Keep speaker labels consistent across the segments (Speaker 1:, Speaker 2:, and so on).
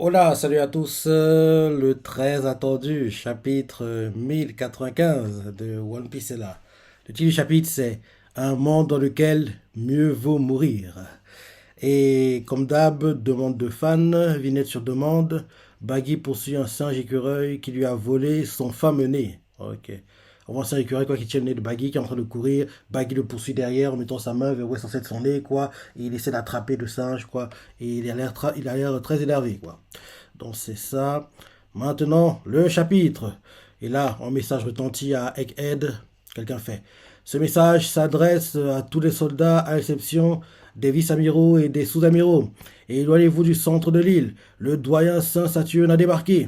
Speaker 1: Hola, salut à tous. Le très attendu chapitre 1095 de One Piece est là. Le titre du chapitre c'est Un monde dans lequel mieux vaut mourir. Et comme d'hab, demande de fan, vignette sur demande, Baggy poursuit un singe écureuil qui lui a volé son fameux nez. Ok. On voit un singe écureuil quoi, qui tient le nez de Baggy qui est en train de courir. Baggy le poursuit derrière en mettant sa main vers où est censé être son nez quoi. Et il essaie d'attraper le singe quoi. Et il a l'air très énervé quoi. Donc c'est ça. Maintenant, le chapitre. Et là, un message retentit à Egghead. Quelqu'un fait. Ce message s'adresse à tous les soldats, à l'exception des vice-amiraux et des sous-amiraux. Et éloignez-vous du centre de l'île. Le doyen Saint-Saturne a débarqué.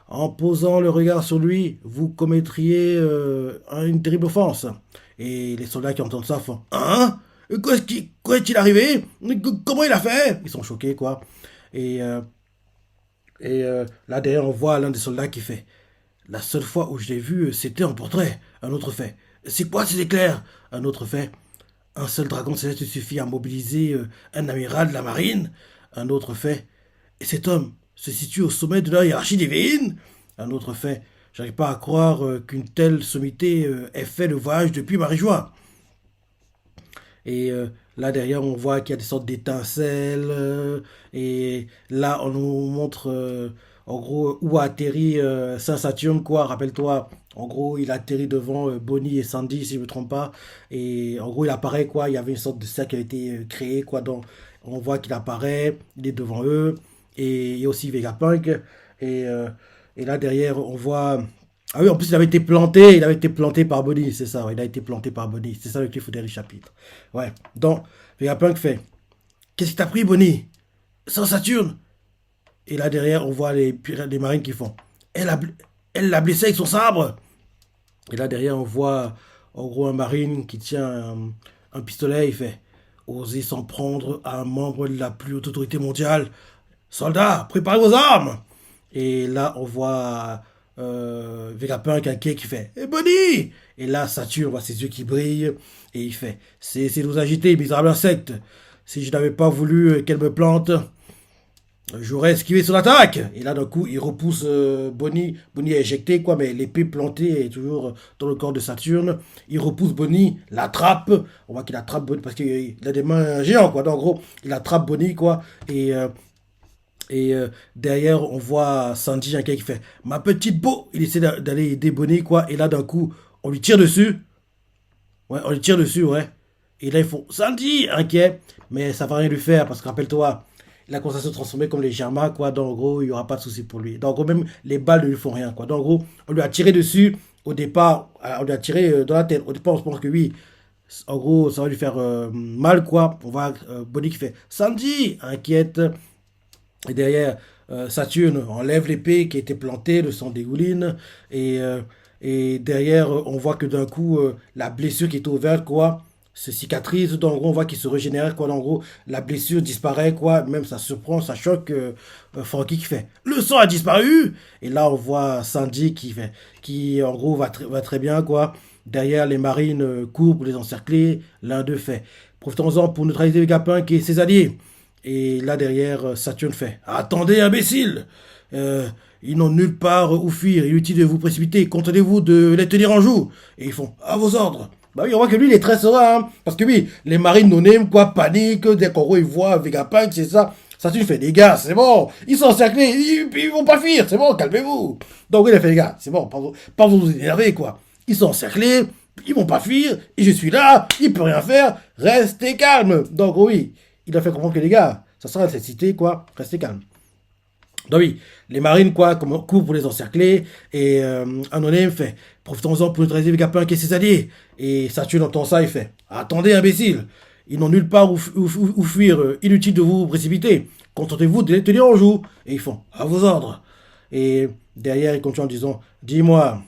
Speaker 1: En posant le regard sur lui, vous commettriez une terrible offense. Et les soldats qui entendent ça font Hein? Quoi est-il arrivé? Comment il a fait? Ils sont choqués, quoi. Et là, derrière, on voit l'un des soldats qui fait La seule fois où je l'ai vu, c'était en portrait. Un autre fait C'est quoi ces éclairs? Un autre fait Un seul dragon céleste suffit à mobiliser un amiral de la marine. Un autre fait Et cet homme se situe au sommet de la hiérarchie divine. Un autre fait J'arrive pas à croire qu'une telle sommité ait fait le voyage depuis Marie-Joie. Et là derrière, on voit qu'il y a des sortes d'étincelles. Et là, on nous montre en gros où a atterri Saint-Saturne, quoi. Rappelle-toi, en gros, il atterrit devant Bonnie et Sandy, si je ne me trompe pas. Et en gros, il apparaît, quoi. Il y avait une sorte de cercle qui a été créé, quoi. Donc, on voit qu'il apparaît, il est devant eux. Et il y a aussi Vegapunk. Et, euh, et là derrière, on voit. Ah oui, en plus, il avait été planté par Bonnie, c'est ça, ouais, il a été planté par Bonnie. C'est ça le cliffhanger du chapitre. Ouais. Donc, Vegapunk fait Qu'est-ce qui t'a pris, Bonnie? Sans Saturne? Et là derrière, on voit les marines qui font Elle a, elle l'a blessé avec son sabre. Et là derrière, on voit en gros un marine qui tient un pistolet. Il fait Oser s'en prendre à un membre de la plus haute autorité mondiale. Soldats, préparez vos armes! Et là, on voit Vegapunk inquiet qui fait Bonnie! Et là, Saturne voit ses yeux qui brillent et il fait C'est nous agiter, misérable insecte. Si je n'avais pas voulu qu'elle me plante, j'aurais esquivé son attaque. Et là, d'un coup, il repousse Bonnie. Bonnie est éjectée, quoi, mais l'épée plantée est toujours dans le corps de Saturne. Il repousse Bonnie, l'attrape. On voit qu'il attrape Bonnie parce qu'il a des mains géantes, quoi. Donc, en gros, il attrape Bonnie, quoi. Et derrière, on voit Sanji inquiet qui fait Ma petite beau. Il essaie d'aller aider Bonnie, quoi. Et là, d'un coup, on lui tire dessus. Ouais, on lui tire dessus, ouais. Et là, ils font Sanji inquiet. Mais ça va rien lui faire parce que rappelle-toi, il a commencé à se transformer comme les Germains, quoi. Donc, en gros, il n'y aura pas de souci pour lui. Donc, en gros, même les balles ne lui font rien, quoi. Donc, en gros, on lui a tiré dessus. Au départ, on lui a tiré dans la tête. Au départ, on se pense que oui, en gros, ça va lui faire mal, quoi. On voit Bonnie qui fait Sanji inquiète. Et derrière, Saturne enlève l'épée qui était plantée, le sang dégouline. Et, euh, et derrière, on voit que d'un coup, la blessure qui était ouverte, quoi, se cicatrise. Donc, en gros, on voit qu'il se régénère, quoi. En gros, la blessure disparaît, quoi. Même ça surprend, ça choque Frankie qui fait Le sang a disparu! Et là, on voit Sandy qui fait, qui en gros va très bien, quoi. Derrière, les marines courent pour les encercler. L'un d'eux fait Profitons-en pour neutraliser le Vegapunk et ses alliés. Et là derrière, Saturne fait Attendez, imbécile! Euh, Ils n'ont nulle part où fuir. Inutile de vous précipiter. Contentez-vous de les tenir en joue. Et ils font À vos ordres. Bah oui, on voit que lui, il est très serein. Hein. Parce que oui, les marines non quoi, paniquent. Dès qu'en gros, ils voient Vegapunk, c'est ça. Saturne fait Les gars, c'est bon. Ils sont encerclés. Ils vont pas fuir. C'est bon, calmez-vous. Donc il a fait Les gars, c'est bon. Pas vous énerver, quoi. Ils sont encerclés. Ils vont pas fuir. Et je suis là. Il peut rien faire. Restez calme. Donc oui, il a fait comprendre que les gars, ça sera cette cité, quoi, restez calme. Donc oui, les marines, quoi, courent pour les encercler, et Anonyme fait, profitons-en pour neutraliser Vegapunk et ses alliés. Et Saturne entend ça, il fait, attendez, imbécile, ils n'ont nulle part où fuir, inutile de vous précipiter, contentez-vous de les tenir en joue. Et ils font, à vos ordres. Et derrière, il continue en disant, dis-moi,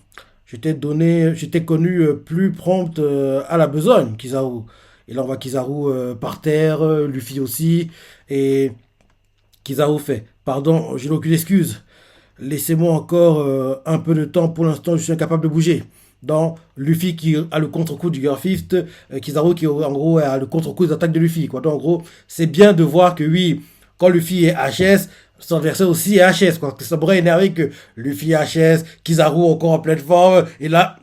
Speaker 1: je t'ai connu plus prompte à la besogne, Kizaru. Et là, on voit Kizaru par terre, Luffy aussi. Et Kizaru fait Pardon, je n'ai aucune excuse. Laissez-moi encore un peu de temps. Pour l'instant, je suis incapable de bouger. Dans Luffy qui a le contre-coup du Girlfist, Kizaru qui en gros a le contre-coup des attaques de Luffy. Quoi. Donc en gros, c'est bien de voir que oui, quand Luffy est HS, son adversaire aussi est HS, quoi. Que ça m'aurait énervé que Luffy est HS, Kizaru encore en pleine forme. Et là,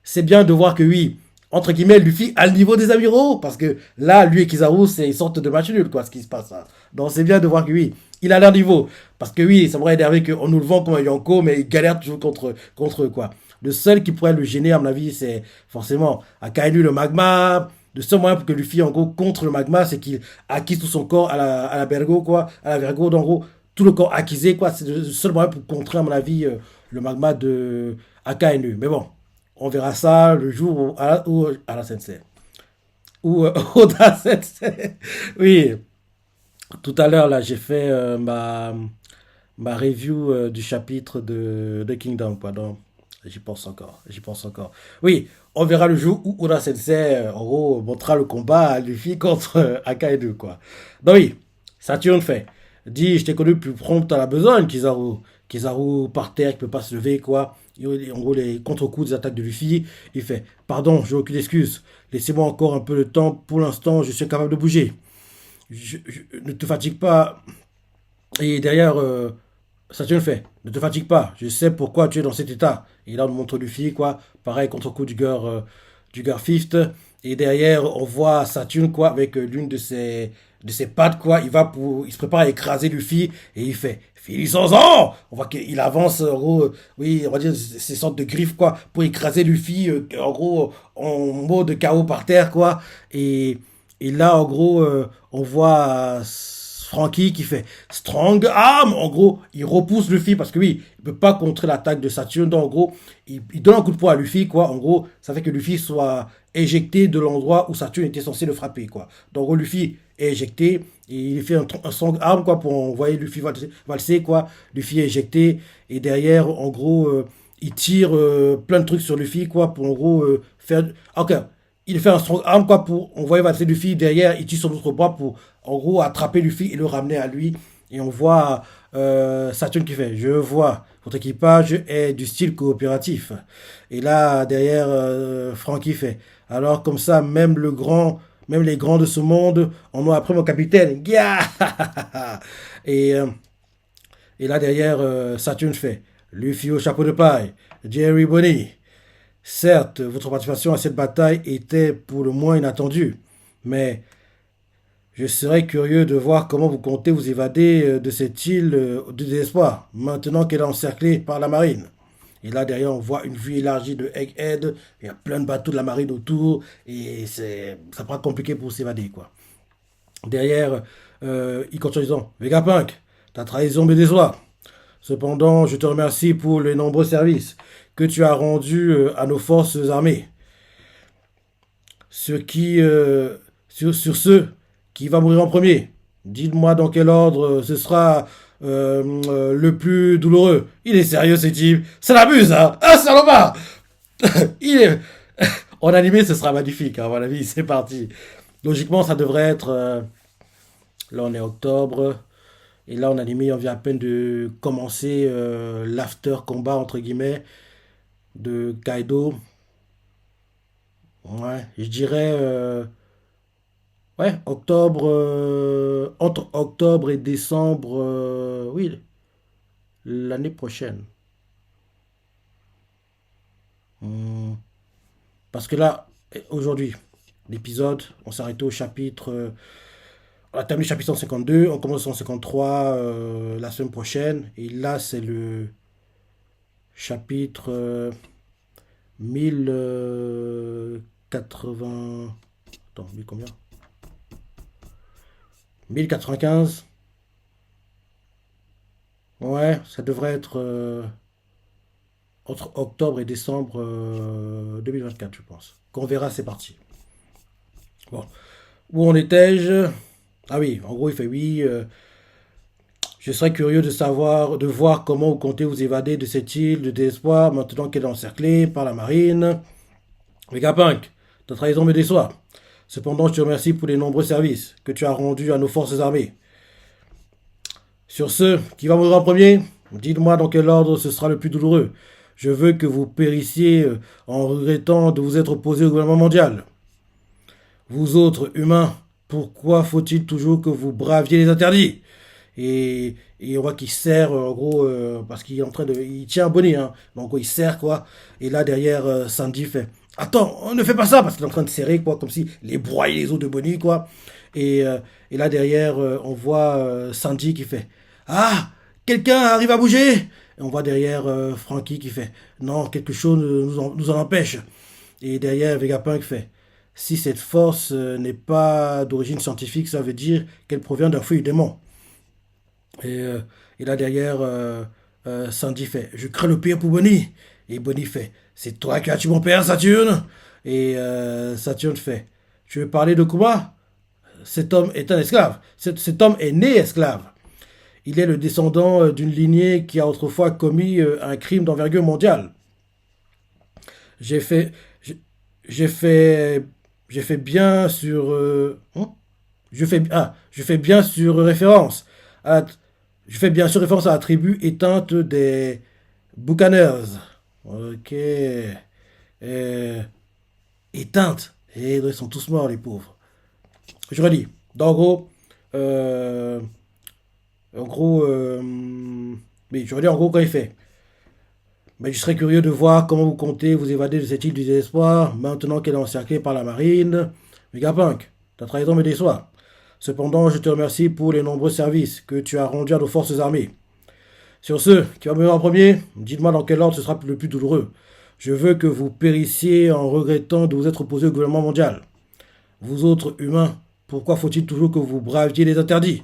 Speaker 1: c'est bien de voir que oui, entre guillemets, Luffy a le niveau des amiraux. Parce que là, lui et Kizaru, c'est une sorte de match nul, quoi, ce qui se passe là. Donc c'est bien de voir que oui, il a leur niveau. Parce que oui, ça m'aurait énervé qu'on nous le vend comme un Yonko, mais il galère toujours contre eux, quoi. Le seul qui pourrait le gêner, à mon avis, c'est forcément Akainu le magma. Le seul moyen pour que Luffy, en gros, contre le magma, c'est qu'il acquise tout son corps à la Bergo, quoi. À la Vergo, en gros, tout le corps acquisé, quoi. C'est le seul moyen pour contrer, à mon avis, le magma de Akainu. Mais bon, on verra ça le jour où Ala Sensei. Ou Oda Sensei. Oui, tout à l'heure, là, j'ai fait ma review du chapitre de Kingdom, quoi. Donc, j'y pense encore, j'y pense encore. Oui, on verra le jour où Oda Sensei, en gros, montrera le combat à Luffy contre Akainu, quoi. Donc oui, Saturne fait. Dit, je t'ai connu plus prompt à la besogne, Kizaru. Kizaru par terre, qui peut pas se lever, quoi. En gros, les contre-coups des attaques de Luffy. Il fait, pardon, j'ai aucune excuse. Laissez-moi encore un peu de temps. Pour l'instant, je suis incapable de bouger. Ne te fatigue pas. Et derrière, Saturne fait, ne te fatigue pas, je sais pourquoi tu es dans cet état. Et là, on montre Luffy, quoi, pareil, contre-coup du gars Fifth. Et derrière, on voit Saturne, quoi, avec l'une de ses pattes, quoi, il se prépare à écraser Luffy, et il fait, finissons-en! On voit qu'il avance, en gros, oui, on va dire, ces sortes de griffes, quoi, pour écraser Luffy, en gros, en mode KO par terre, quoi. Et là, en gros, on voit Frankie qui fait Strong Arm. En gros, il repousse Luffy parce que oui, il peut pas contrer l'attaque de Saturne. Donc, en gros, il donne un coup de poing à Luffy, quoi. En gros, ça fait que Luffy soit éjecté de l'endroit où Saturne était censé le frapper, quoi. Donc, en gros, Luffy est éjecté. Et il fait un Strong Arm, quoi, pour envoyer Luffy valser, quoi. Luffy est éjecté. Et derrière, en gros, il tire plein de trucs sur Luffy, quoi, pour en gros faire. Ok, il fait un strong arm, quoi, pour envoyer valser Luffy derrière, il tire son autre bras pour en gros attraper Luffy et le ramener à lui. Et on voit Saturn qui fait, je vois, votre équipage est du style coopératif. Et là, derrière, Franky fait, alors comme ça, même les grands de ce monde en ont appris mon capitaine. Gah et, euh, et là, derrière, Saturn fait, Luffy au chapeau de paille, Jerry Bonny. Certes, votre participation à cette bataille était pour le moins inattendue, mais je serais curieux de voir comment vous comptez vous évader de cette île de désespoir, maintenant qu'elle est encerclée par la marine. Et là, derrière, on voit une vue élargie de Egghead, il y a plein de bateaux de la marine autour, et ça paraît compliqué pour s'évader, quoi. Derrière, il continue en disant, Vegapunk, ta trahison me déçoit. Cependant, je te remercie pour les nombreux services que tu as rendus à nos forces armées. Sur ceux qui va mourir en premier. Dites-moi dans quel ordre ce sera le plus douloureux. Il est sérieux ce type. Ça l'abuse, hein. Ah, salopard. Il est... En animé, ce sera magnifique, hein, à mon avis. C'est parti. Logiquement, ça devrait être... Là, on est octobre. Et là, en animé, on vient à peine de commencer l'after combat, entre guillemets, de Kaido. Ouais, je dirais... ouais, octobre... entre octobre et décembre... oui, l'année prochaine. Hmm. Parce que là, aujourd'hui, l'épisode, on s'est arrêté au chapitre... on a terminé le chapitre 152, on commence le 153 la semaine prochaine. Et là, c'est le chapitre 1080... Attends, 1000 combien? 1095. Ouais, ça devrait être entre octobre et décembre 2024, je pense. Qu'on verra, c'est parti. Bon. Où en étais-je? Ah oui, en gros, il fait oui. Je serais curieux de savoir, de voir comment vous comptez vous évader de cette île de désespoir maintenant qu'elle est encerclée par la marine. Vegapunk, ta trahison me déçoit. Cependant, je te remercie pour les nombreux services que tu as rendus à nos forces armées. Sur ce, qui va mourir en premier? Dites-moi dans quel ordre ce sera le plus douloureux. Je veux que vous périssiez en regrettant de vous être opposé au gouvernement mondial. Vous autres humains, pourquoi faut-il toujours que vous braviez les interdits? et on voit qu'il serre, en gros, parce qu'il est en train de... Il tient Bonnie, hein. Donc, il serre, quoi. Et là, derrière, Sandy fait, attends, on ne fait pas ça, parce qu'il est en train de serrer, quoi, comme si les broyer les os de Bonnie, quoi. Et, euh, et là, derrière, on voit Sandy qui fait, ah, quelqu'un arrive à bouger. Et on voit derrière Frankie qui fait, non, quelque chose nous en empêche. Et derrière, Vegapunk fait, si cette force n'est pas d'origine scientifique, ça veut dire qu'elle provient d'un feu démon. Et, euh, et là derrière, Sandy fait, je crains le pire pour Bonnie. Et Bonnie fait, c'est toi qui as tué mon père, Saturne. Et Saturne fait, tu veux parler de Kuma? Cet homme est un esclave. Cet homme est né esclave. Il est le descendant d'une lignée qui a autrefois commis un crime d'envergure mondiale. J'ai fait, j'ai j'ai fait, j'ai fait bien sur, je fais bien sûr référence à, je fais bien sûr référence à la tribu éteinte des Buccaneers. Ok. Éteinte. Et ils sont tous morts, les pauvres. Je redis. Donc, euh, en gros, mais je redis en gros quand il fait. Mais je serais curieux de voir comment vous comptez vous évader de cette île du désespoir, maintenant qu'elle est encerclée par la marine. Megapunk, ta trahison me déçoit. Cependant, je te remercie pour les nombreux services que tu as rendus à nos forces armées. Sur ce, qui va mourir en premier, dites-moi dans quel ordre ce sera le plus douloureux. Je veux que vous périssiez en regrettant de vous être opposé au gouvernement mondial. Vous autres humains, pourquoi faut-il toujours que vous braviez les interdits?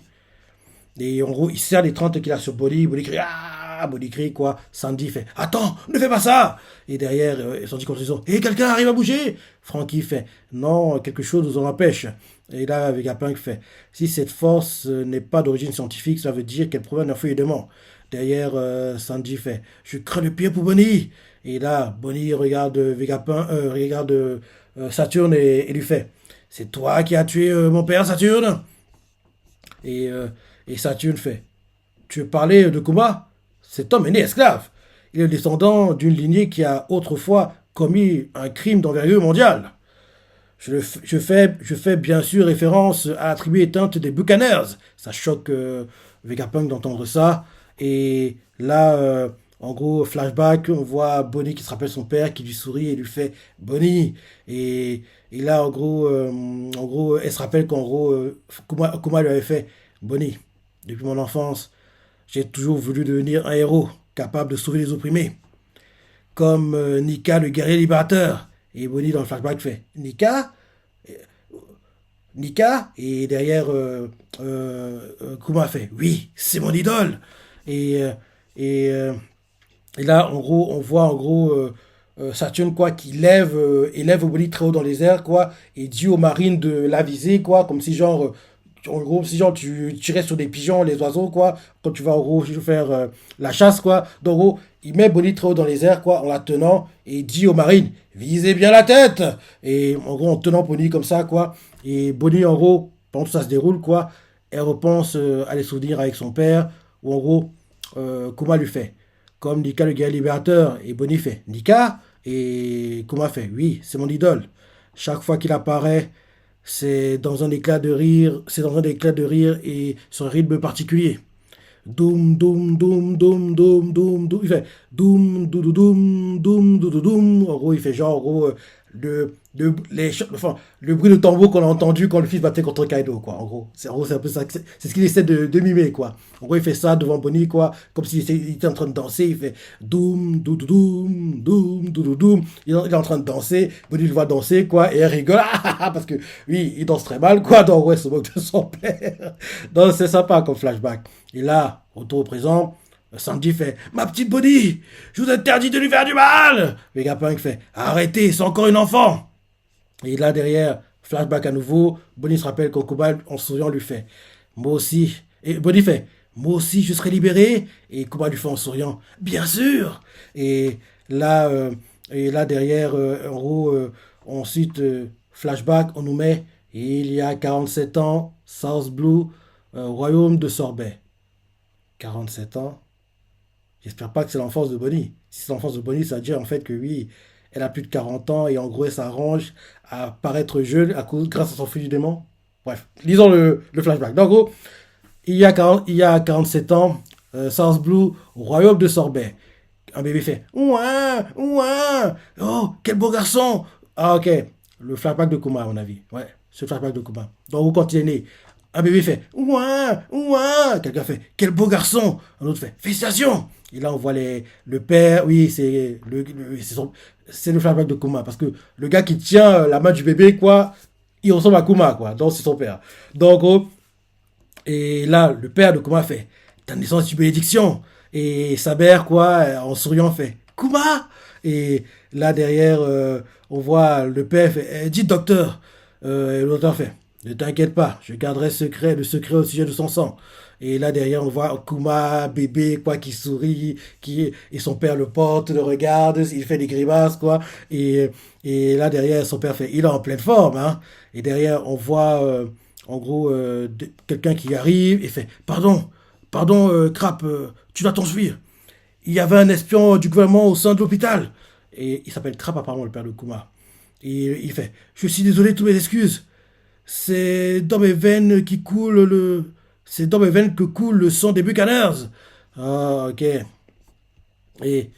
Speaker 1: Et en gros, il serre les 30 qu'il a sur Body. Body crie, ah, Body crie quoi. Sandy fait, attends, ne fais pas ça. Et derrière, Sandy continue, et quelqu'un arrive à bouger. Frankie fait, non, quelque chose nous en empêche. Et là, Vegapunk fait, si cette force n'est pas d'origine scientifique, ça veut dire qu'elle provient d'un feu élément. Derrière, Sandy fait, je crains le pire pour Bonnie. Et là, Bonnie regarde Vegapunk, regarde Saturne et lui fait, c'est toi qui as tué mon père, Saturne? Et, euh, et Saturne fait, tu veux parler de Kuma? Cet homme est né esclave. Il est le descendant d'une lignée qui a autrefois commis un crime d'envergure mondiale. Je fais bien sûr référence à la tribu éteinte des Buccaneers. Ça choque Vegapunk d'entendre ça. Et là, en gros, flashback, on voit Bonnie qui se rappelle son père, qui lui sourit et lui fait Bonnie. Et là, en gros, elle se rappelle qu'en gros, Kuma lui avait fait Bonnie. Depuis mon enfance, j'ai toujours voulu devenir un héros, capable de sauver les opprimés. Comme Nika, le guerrier libérateur. Et Bonnie, dans le flashback, fait Nika? Nika? Et derrière, Kuma fait oui, c'est mon idole. Et, euh, et, euh, et là, en gros, on voit en gros Saturne quoi, qui élève Bonnie très haut dans les airs, quoi, et dit aux marines de la viser, quoi, comme si genre. En gros, si genre tu tirais sur des pigeons, les oiseaux, quoi, quand tu vas en gros faire la chasse, quoi. Donc, en gros, il met Bonnie très haut dans les airs, quoi, en la tenant, et il dit aux marines, visez bien la tête! Et en gros, en tenant Bonnie comme ça, quoi. Et Bonnie, en gros, pendant que ça se déroule, quoi, elle repense à les souvenirs avec son père, où en gros, Kuma lui fait, comme Nika le guerrier libérateur, et Bonnie fait, Nika? Et Kuma fait, oui, c'est mon idole. Chaque fois qu'il apparaît, c'est dans un éclat de rire et son rythme particulier. Doum, doum, doum, doum, doum, doum, doum. Il fait doum, doum, doum, doum, doum, doum. En gros, il fait genre, en gros, le bruit de tambour qu'on a entendu quand le fils battait contre Kaido, quoi. En gros, c'est un peu ça. C'est ce qu'il essaie de mimer, quoi. En gros, il fait ça devant Bonnie, quoi. Comme il était en train de danser. Il fait doum, doum, doum, doum, doum, doum. Il est en train de danser. Bonnie le voit danser, quoi. Et elle rigole. Parce que, oui, il danse très mal, quoi. Donc, ouais, il se moque de son père. Donc, c'est sympa comme flashback. Et là, retour au présent, Sandy fait ma petite Bonnie, je vous interdis de lui faire du mal. Vegapunk fait arrêtez, c'est encore une enfant. Et là derrière, flashback à nouveau, Bonnie se rappelle qu'Okuba en souriant lui fait moi aussi. Et Bonnie fait moi aussi je serai libéré. Et Kuba lui fait en souriant bien sûr. Et là, derrière, en gros, ensuite, flashback, on nous met il y a 47 ans, South Blue, royaume de Sorbet. 47 ans. J'espère pas que c'est l'enfance de Bonnie. Si c'est l'enfance de Bonnie, ça veut dire en fait que oui, elle a plus de 40 ans et en gros elle s'arrange à paraître jeune grâce à son fils du démon. Bref, lisons le flashback. Donc, en gros, il y a 47 ans, South Blue, au royaume de Sorbet. Un bébé fait ouin, ouin, oh, quel beau garçon. Ah, ok. Le flashback de Kuma, à mon avis. Ouais, c'est le flashback de Kuma. Donc, quand il est né, un bébé fait ouin, ouin. Quelqu'un fait quel beau garçon. Un autre fait félicitations. Et là, on voit le père. Oui, c'est le flashback de Kuma. Parce que le gars qui tient la main du bébé, quoi, il ressemble à Kuma, quoi. Donc, c'est son père. Donc, oh, et là, le père de Kuma fait ta naissance est une bénédiction. Et sa mère, quoi, en souriant, fait Kuma. Et là, derrière, on voit le père fait dis docteur. Et le docteur fait ne t'inquiète pas, je garderai le secret au sujet de son sang. Et là, derrière, on voit Kuma, bébé, quoi, qui sourit, et son père le porte, le regarde, il fait des grimaces, quoi. Et là, derrière, son père fait il est en pleine forme, hein. Et derrière, on voit, en gros, quelqu'un qui arrive et fait pardon, pardon, Crap, tu dois t'enfuir. Il y avait un espion du gouvernement au sein de l'hôpital. Et il s'appelle Crap, apparemment, le père de Kuma. Et il fait je suis désolé, toutes mes excuses. C'est dans mes veines qui coule le. C'est dans mes veines que coule le sang des Buccaneers. Ah, ok. Et,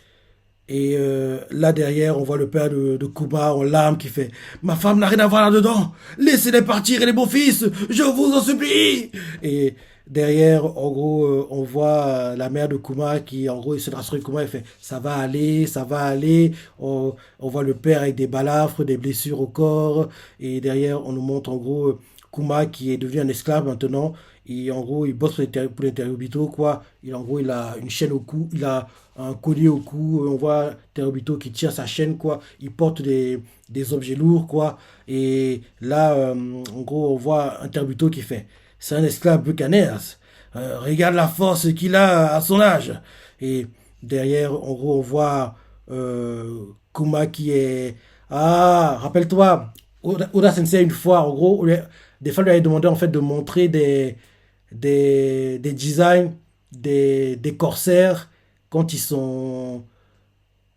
Speaker 1: là derrière, on voit le père de Kuma en larmes qui fait ma femme n'a rien à voir là-dedans. Laissez-les partir et les beaux-fils, je vous en supplie. Et derrière, en gros, on voit la mère de Kuma qui, en gros, il se rassure Kuma et fait ça va aller, ça va aller. On voit le père avec des balafres, des blessures au corps. Et derrière, on nous montre en gros Kuma qui est devenu un esclave maintenant. Et en gros, il bosse pour les Terrobito, quoi. En gros, il a une chaîne au cou, il a un collier au cou. On voit Terrobito qui tire sa chaîne, quoi. Il porte des objets lourds, quoi. Et là, en gros, on voit un Terrobito qui fait c'est un esclave Buccaneers. Regarde la force qu'il a à son âge. Et derrière, en gros, on voit Kuma qui est. Ah, rappelle-toi, Oda Sensei, une fois, en gros, des fois, lui avait demandé en fait de montrer des designs des corsaires quand ils sont,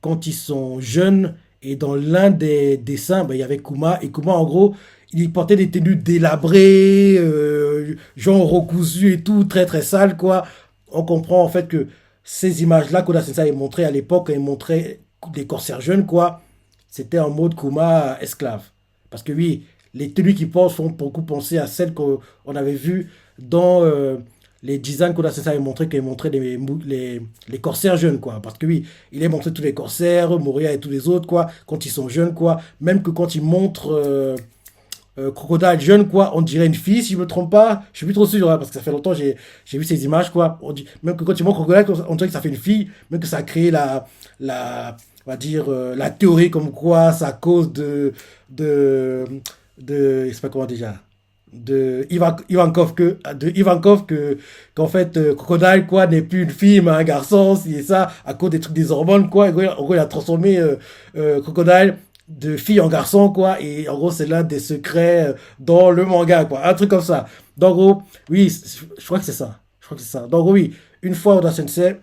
Speaker 1: quand ils sont jeunes. Et dans l'un des dessins, ben, il y avait Kuma. Et Kuma, en gros, il portait des tenues délabrées, genre recousues et tout, très très sales, quoi. On comprend en fait que ces images-là qu'Oda Sensei avait montrées à l'époque, quand il montrait des corsaires jeunes, quoi, c'était en mode Kuma esclave. Parce que oui, les tenues qu'il porte font beaucoup penser à celles qu'on avait vues dans les designs qu'Oda Sensei avait montré, qu'il montrait les corsaires jeunes, quoi. Parce que oui, il a montré tous les corsaires, Moria et tous les autres, quoi, quand ils sont jeunes, quoi. Même que quand il montre Crocodile jeune, quoi, on dirait une fille, si je me trompe pas. Je suis plus trop sûr, hein, parce que ça fait longtemps que j'ai vu ces images, quoi. Même que quand il montre Crocodile, on dirait que ça fait une fille, même que ça a créé on va dire, la théorie comme quoi ça cause je sais pas comment déjà, Ivankov qu'en fait Crocodile quoi n'est plus une fille mais un garçon si et ça à cause des trucs des hormones quoi. En gros il a transformé Crocodile de fille en garçon quoi et en gros c'est l'un des secrets dans le manga quoi, un truc comme ça. Donc en gros oui je crois que c'est ça, donc oui, une fois Oda Sensei,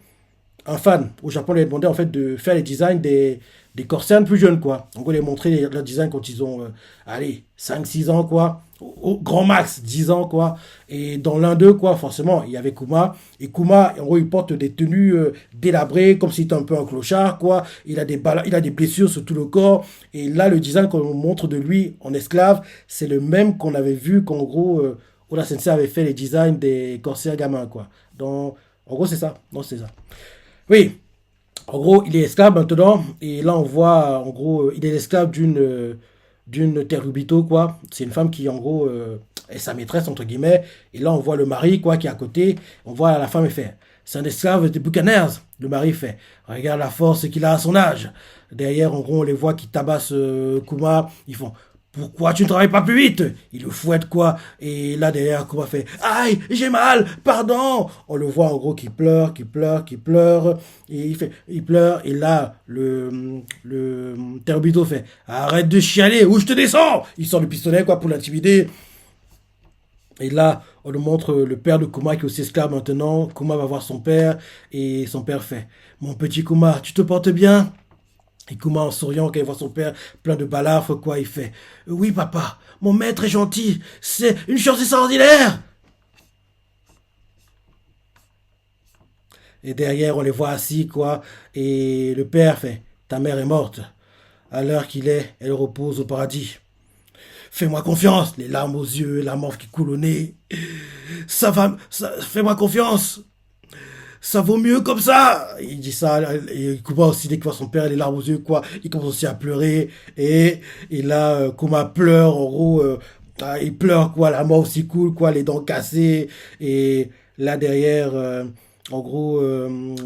Speaker 1: un fan au Japon lui a demandé en fait de faire les designs des corsaires plus jeunes quoi. En gros, les montrer leur design quand ils ont allez, 5 6 ans quoi. Au grand max 10 ans quoi. Et dans l'un d'eux quoi, forcément, il y avait Kuma et Kuma en gros, il porte des tenues délabrées comme s'il était un peu un clochard quoi. Il a des blessures sur tout le corps et là le design qu'on montre de lui en esclave, c'est le même qu'on avait vu qu'en gros Oda Sensei avait fait les designs des corsaires gamins quoi. Donc en gros, c'est ça. Non, c'est ça. Oui, en gros, il est esclave maintenant, et là on voit, en gros, il est l'esclave d'une Terubito, quoi. C'est une femme qui, en gros, est sa maîtresse, entre guillemets, et là on voit le mari, quoi, qui est à côté, on voit la femme, elle fait, c'est un esclave des Buccaneers. Le mari fait, regarde la force qu'il a à son âge. Derrière, en gros, on les voit qui tabassent Kuma, ils font, pourquoi tu ne travailles pas plus vite? Il le fouette quoi. Et là derrière, Kuma fait aïe, j'ai mal, pardon. On le voit en gros qui pleure, qui pleure, qui pleure. Et il pleure. Et là, le Terbito fait arrête de chialer ou je te descends. Il sort le pistolet quoi pour l'intimider. Et là, on nous montre le père de Kuma qui est aussi esclave maintenant. Kuma va voir son père et son père fait mon petit Kuma, tu te portes bien? Et Kuma en souriant quand il voit son père plein de balafres, quoi, il fait oui papa, mon maître est gentil, c'est une chance extraordinaire. Et derrière, on les voit assis, quoi. Et le père fait, ta mère est morte. À l'heure qu'il est, elle repose au paradis. Fais-moi confiance, les larmes aux yeux, la morve qui coule au nez. Fais-moi confiance. Ça vaut mieux comme ça. Il dit ça, et Kuma aussi, dès qu'il voit son père, les larmes aux yeux, quoi, il commence aussi à pleurer, et là, Kuma pleure, en gros, il pleure, quoi, la mort aussi coule, quoi, les dents cassées, et là, derrière, en gros,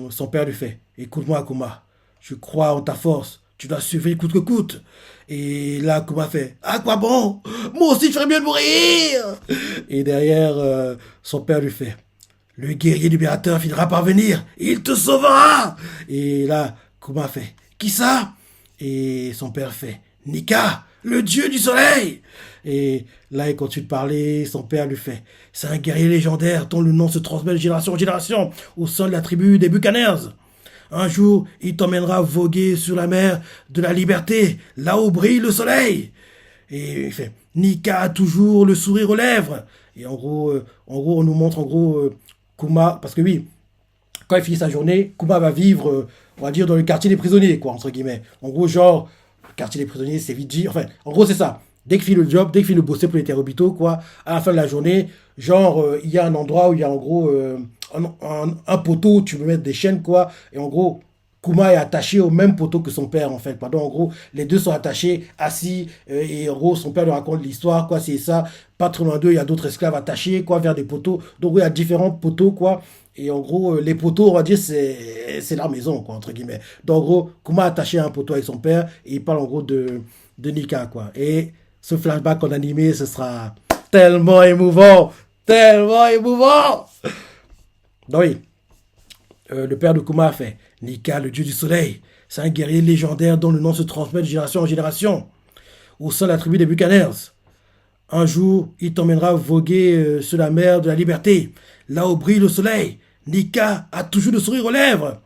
Speaker 1: son père lui fait, écoute-moi, Kuma, je crois en ta force, tu dois survivre coûte que coûte. Et là, Kuma fait, à quoi bon? Moi aussi, je ferais mieux de mourir. Et derrière, son père lui fait, le guerrier libérateur finira par venir. Il te sauvera. Et là, Kuma fait, qui ça? Et son père fait, Nika, le dieu du soleil. Et là, il continue de parler. Son père lui fait, c'est un guerrier légendaire dont le nom se transmet de génération en génération au sein de la tribu des Buccaneers. Un jour, il t'emmènera voguer sur la mer de la liberté, là où brille le soleil. Et il fait, Nika a toujours le sourire aux lèvres. Et en gros, on nous montre en gros Kuma, parce que oui, quand il finit sa journée, Kuma va vivre, on va dire, dans le quartier des prisonniers, quoi, entre guillemets. En gros, genre, le quartier des prisonniers, c'est vite dit. Enfin, en gros, c'est ça. Dès qu'il finit le job, dès qu'il finit de bosser pour les terroribitaux, quoi, à la fin de la journée, genre, il y a un endroit où il y a en gros un poteau où tu peux mettre des chaînes, quoi. Et en gros, Kuma est attaché au même poteau que son père, en fait. Pardon, en gros, les deux sont attachés, assis, et en gros, son père lui raconte l'histoire, quoi, c'est ça. Pas trop loin d'eux, il y a d'autres esclaves attachés, quoi, vers des poteaux. Donc, oui, il y a différents poteaux, quoi. Et en gros, les poteaux, on va dire, c'est leur maison, quoi, entre guillemets. Donc, en gros, Kuma est attaché à un poteau avec son père, et il parle, en gros, de Nika, quoi. Et ce flashback en animé, ce sera tellement émouvant, tellement émouvant. Donc, oui. Le père de Kuma a fait Nika, le dieu du soleil. C'est un guerrier légendaire dont le nom se transmet de génération en génération au sein de la tribu des Buccaneers. Un jour, il t'emmènera voguer sur la mer de la liberté, là où brille le soleil. Nika a toujours le sourire aux lèvres.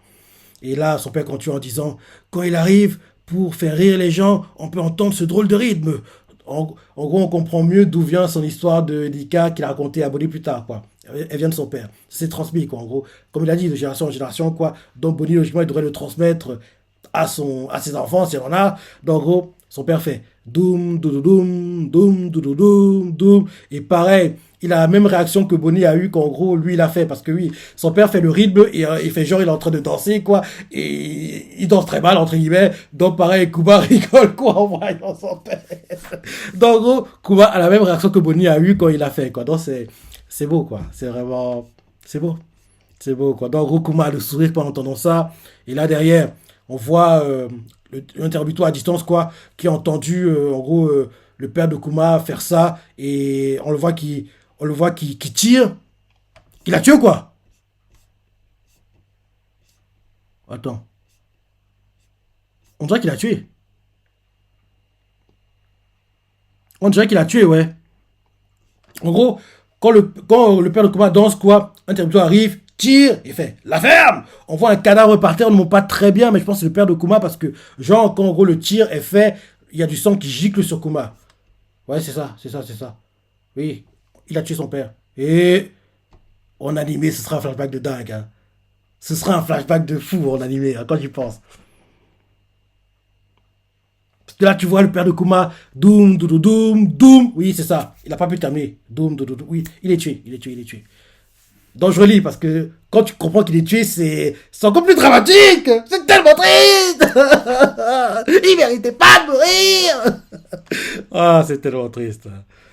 Speaker 1: Et là, son père continue en disant, quand il arrive, pour faire rire les gens, on peut entendre ce drôle de rythme. En gros, on comprend mieux d'où vient son histoire de Nika qu'il a raconté à Bonnie plus tard, quoi. Elle vient de son père. C'est transmis, quoi, en gros. Comme il a dit, de génération en génération, quoi. Donc, Bonnie, logiquement, il devrait le transmettre à ses enfants, s'il y en a. Donc, en gros, son père fait doum, doudoum, doum, doudoum, doum. Et pareil, il a la même réaction que Bonnie a eu qu'en gros, lui, il a fait. Parce que oui, son père fait le rythme et il fait genre, il est en train de danser, quoi. Et il danse très mal, entre guillemets. Donc, pareil, Kuba rigole, quoi, en voyant son père. Donc, en gros, Kuba a la même réaction que Bonnie a eu quand il a fait, quoi. Donc, c'est beau, quoi. C'est vraiment, c'est beau. C'est beau, quoi. Donc, en gros, Kuma a le sourire en entendant ça. Et là, derrière, on voit l'interlocuteur à distance, quoi, qui a entendu, en gros, le père de Kuma faire ça. Et on le voit qu'il tire. Il a tué, quoi. Attends. On dirait qu'il a tué. On dirait qu'il a tué, ouais. En gros, quand le père de Kuma danse, quoi, un territoire arrive, tire, et fait la ferme. On voit un cadavre par terre, on ne montre pas très bien, mais je pense que c'est le père de Kuma parce que, genre, quand en gros le tir est fait, il y a du sang qui gicle sur Kuma. Ouais, c'est ça, c'est ça, c'est ça. Oui, il a tué son père. Et en animé, ce sera un flashback de dingue, hein. Ce sera un flashback de fou en animé, hein, quand j'y pense. Parce que là, tu vois le père de Kuma, doum, doum, doum, doum. Oui, c'est ça. Il n'a pas pu terminer. Doum, doum, doum. Oui, il est tué, il est tué, il est tué. Donc je relis parce que quand tu comprends qu'il est tué, c'est encore plus dramatique. C'est tellement triste. Il méritait pas de mourir. Ah, c'est tellement triste.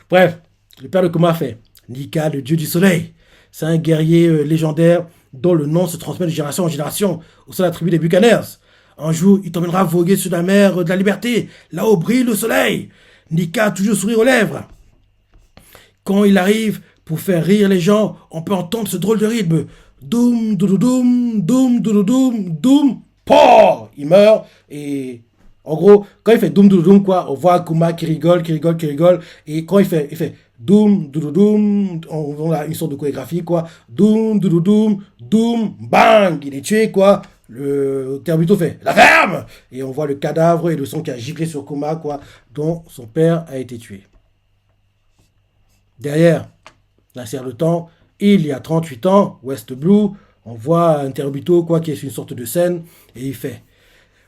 Speaker 1: Bref, le père de Kuma fait Nika, le dieu du soleil. C'est un guerrier légendaire dont le nom se transmet de génération en génération au sein de la tribu des Buccaneers. Un jour, il t'emmènera voguer sur la mer de la liberté, là où brille le soleil. Nika a toujours sourire aux lèvres. Quand il arrive, pour faire rire les gens, on peut entendre ce drôle de rythme. Doum, doudoum, doum, doudoum, doum. Pouah, il meurt. Et en gros, quand il fait doum, doudoum, quoi, on voit Kuma qui rigole, qui rigole, qui rigole. Et quand il fait doum, doudoum, on a une sorte de chorégraphie, quoi. Doum, doudoum, doum, bang, il est tué, quoi. Le Terbito fait la ferme. Et on voit le cadavre et le sang qui a giclé sur Kuma, quoi, dont son père a été tué. Derrière, la serre de temps, il y a 38 ans, West Blue, on voit un Terubito, quoi, qui est sur une sorte de scène, et il fait: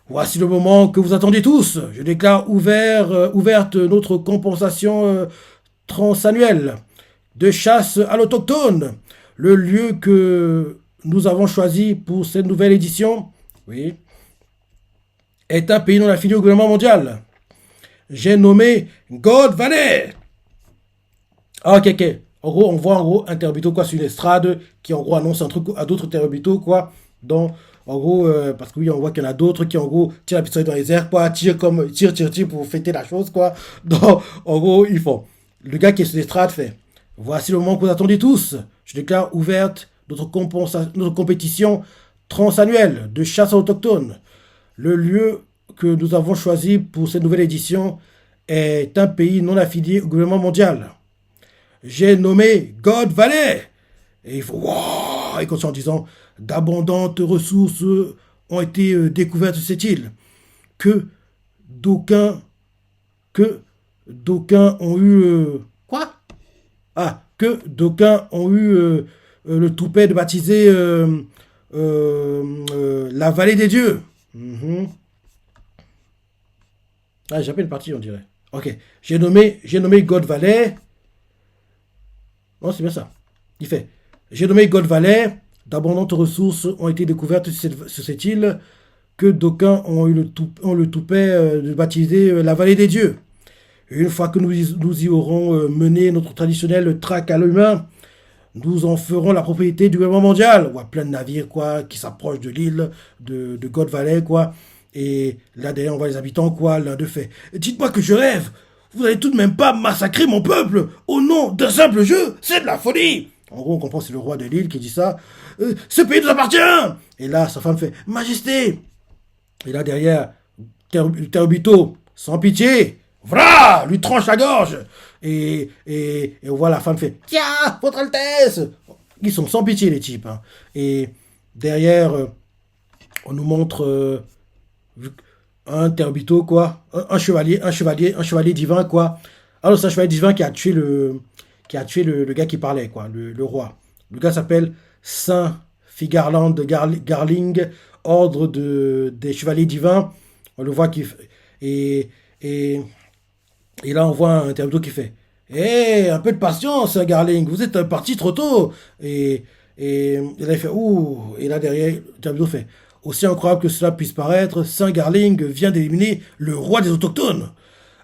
Speaker 1: voici le moment que vous attendiez tous. Je déclare ouverte notre compensation transannuelle de chasse à l'autochtone. Le lieu que nous avons choisi pour cette nouvelle édition, oui, est un pays non affilié au gouvernement mondial. J'ai nommé God Valley. Ah, ok, ok. En gros, on voit en gros un Terubito quoi sur une estrade qui en gros annonce un truc à d'autres Terubito quoi. Donc, en gros, parce que oui, on voit qu'il y en a d'autres qui en gros tirent la pistolet dans les airs quoi, tirent pour fêter la chose quoi. Donc, en gros, ils font. Le gars qui est sur l'estrade fait: voici le moment que vous attendiez tous. Je déclare ouverte notre compétition transannuelle de chasse autochtone. Le lieu que nous avons choisi pour cette nouvelle édition est un pays non affilié au gouvernement mondial. J'ai nommé God Valley. Et il faut, wow, et continue en disant: d'abondantes ressources ont été découvertes sur cette île. Que d'aucuns, que d'aucuns ont eu, quoi? Ah, que d'aucuns ont eu le toupet de baptiser la vallée des dieux. Mhm. Ah, j'ai appelé une partie, on dirait. Ok, j'ai nommé God Valley. Non, c'est bien ça. Il fait: j'ai nommé God Valley. D'abondantes ressources ont été découvertes sur cette île, que d'aucuns ont le toupet de baptiser la vallée des dieux. Et une fois que nous y aurons mené notre traditionnel traque à l'humain, nous en ferons la propriété du gouvernement mondial. On voit plein de navires quoi, qui s'approchent de l'île de God Valley. Quoi. Et là, derrière, on voit les habitants. Quoi. L'un d'eux fait: dites-moi que je rêve. Vous n'allez tout de même pas massacrer mon peuple au nom d'un simple jeu. C'est de la folie. En gros, on comprend que c'est le roi de l'île qui dit ça. Ce pays nous appartient. Et là, sa femme fait: Majesté. Et là, derrière, Terubito, sans pitié, voilà, lui tranche la gorge. Et on voit la femme fait: tiens, votre Altesse. Ils sont sans pitié, les types. Hein. Et derrière, on nous montre un Terubito, quoi. Un chevalier divin, quoi. Alors, c'est un chevalier divin qui a tué le gars qui parlait, quoi, le roi. Le gars s'appelle Saint Figarland Garling, ordre des chevaliers divins. On le voit qui et, et, et là on voit un Terubito qui fait: hé, un peu de patience, Garling, vous êtes parti trop tôt. Et là il fait: ouh. Et là derrière, Terubito fait: aussi incroyable que cela puisse paraître, Saint Garling vient d'éliminer le roi des autochtones.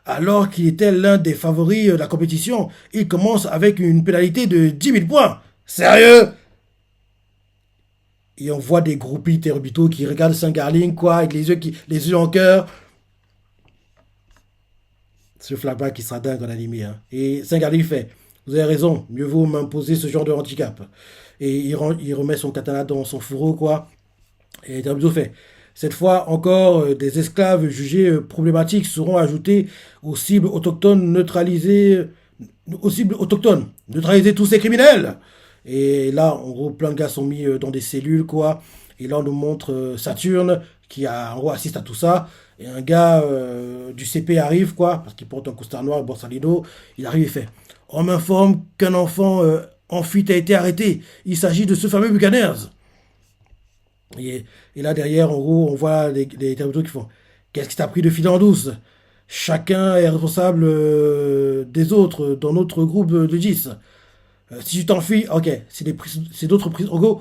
Speaker 1: Alors qu'il était l'un des favoris de la compétition, il commence avec une pénalité de 10 000 points. Sérieux? Et on voit des groupies Terubito qui regardent Saint Garling, quoi, avec les yeux en cœur. Ce flashback qui sera dingue en animé. Hein. Et Saint Garling fait: vous avez raison, mieux vaut m'imposer ce genre de handicap. Et il remet son katana dans son fourreau, quoi. Et Terubito fait: cette fois encore, des esclaves jugés problématiques seront ajoutés aux cibles autochtones neutralisées. Aux cibles autochtones. Neutraliser tous ces criminels. Et là, en gros, plein de gars sont mis dans des cellules, quoi. Et là, on nous montre Saturne, qui a, en gros, assiste à tout ça. Et un gars du CP arrive, quoi, parce qu'il porte un costard noir, Borsalino. Il arrive et fait: on m'informe qu'un enfant en fuite a été arrêté. Il s'agit de ce fameux Buccaneers. Et là, derrière, en gros, on voit les Terubito qui font: qu'est-ce qui t'a pris de filer en douce? Chacun est responsable des autres dans notre groupe de 10. Si tu t'enfuis, ok, c'est d'autres prisonniers.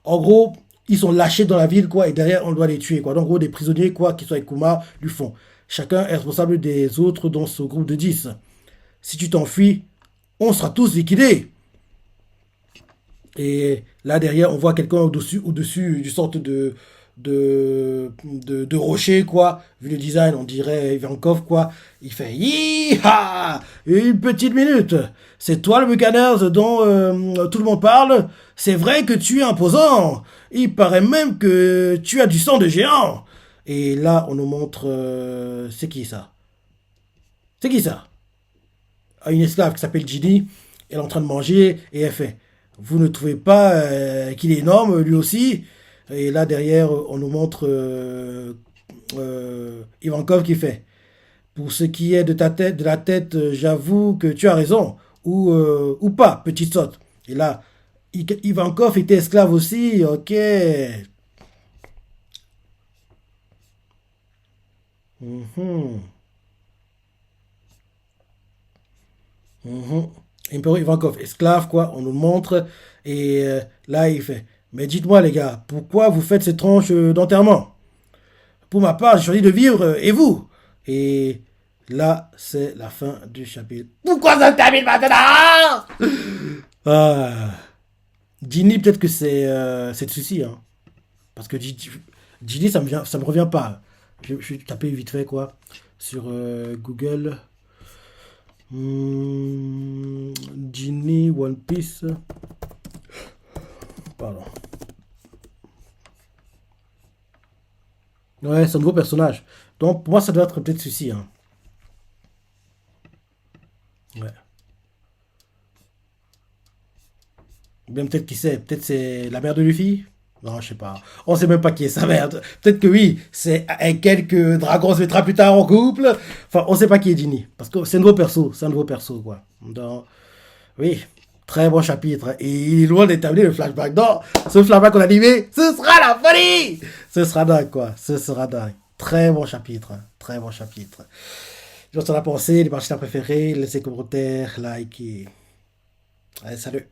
Speaker 1: En gros, ils sont lâchés dans la ville, quoi, et derrière, on doit les tuer, quoi. Donc, en gros, des prisonniers, quoi, qui sont avec Kuma, lui font: chacun est responsable des autres dans ce groupe de 10. Si tu t'enfuis, on sera tous liquidés. Et là, derrière, on voit quelqu'un au-dessus du sorte de rocher, quoi. Vu le design, on dirait Ivankov, quoi. Il fait: Hi-ha! Une petite minute. C'est toi le Buccaneers dont tout le monde parle? C'est vrai que tu es imposant. Il paraît même que tu as du sang de géant. Et là, on nous montre... c'est qui ça? C'est qui ça? Une esclave qui s'appelle Ginny. Elle est en train de manger et elle fait: vous ne trouvez pas qu'il est énorme, lui aussi? Et là, derrière, on nous montre Ivankov qui fait: pour ce qui est de la tête, j'avoue que tu as raison. Ou pas, petite sotte. Et là, Ivankov était esclave aussi, ok. Mhm, mhm. Empereur Ivankov, esclave, quoi, on nous le montre. Et là, il fait, mais dites-moi, les gars, pourquoi vous faites ces tranches d'enterrement? Pour ma part, j'ai choisi de vivre, et vous? Et là, c'est la fin du chapitre. Pourquoi ça se termine maintenant? Ah. Ginny, peut-être que c'est de souci, hein. Parce que Ginny, ça me revient pas. Je vais taper vite fait, quoi, sur Google. Ginny, One Piece. Pardon. Ouais, c'est un nouveau personnage. Donc, pour moi, ça doit être peut-être celui-ci, hein. Ouais. Ou bien peut-être qui c'est. Peut-être c'est la mère de Luffy. Non, je sais pas. On sait même pas qui est sa mère. Peut-être que oui, c'est quelques dragons se mettra plus tard en couple. Enfin, on sait pas qui est Ginny. Parce que c'est un nouveau perso. C'est un nouveau perso, quoi. Donc, oui, très bon chapitre. Et il est loin d'établir le flashback. Non, ce flashback qu'on a animé, ce sera la folie. Ce sera dingue, quoi. Ce sera dingue. Très bon chapitre. Très bon chapitre. Je vous en ai pensé, les parties préférés, laissez commentaires, like et... Allez, salut.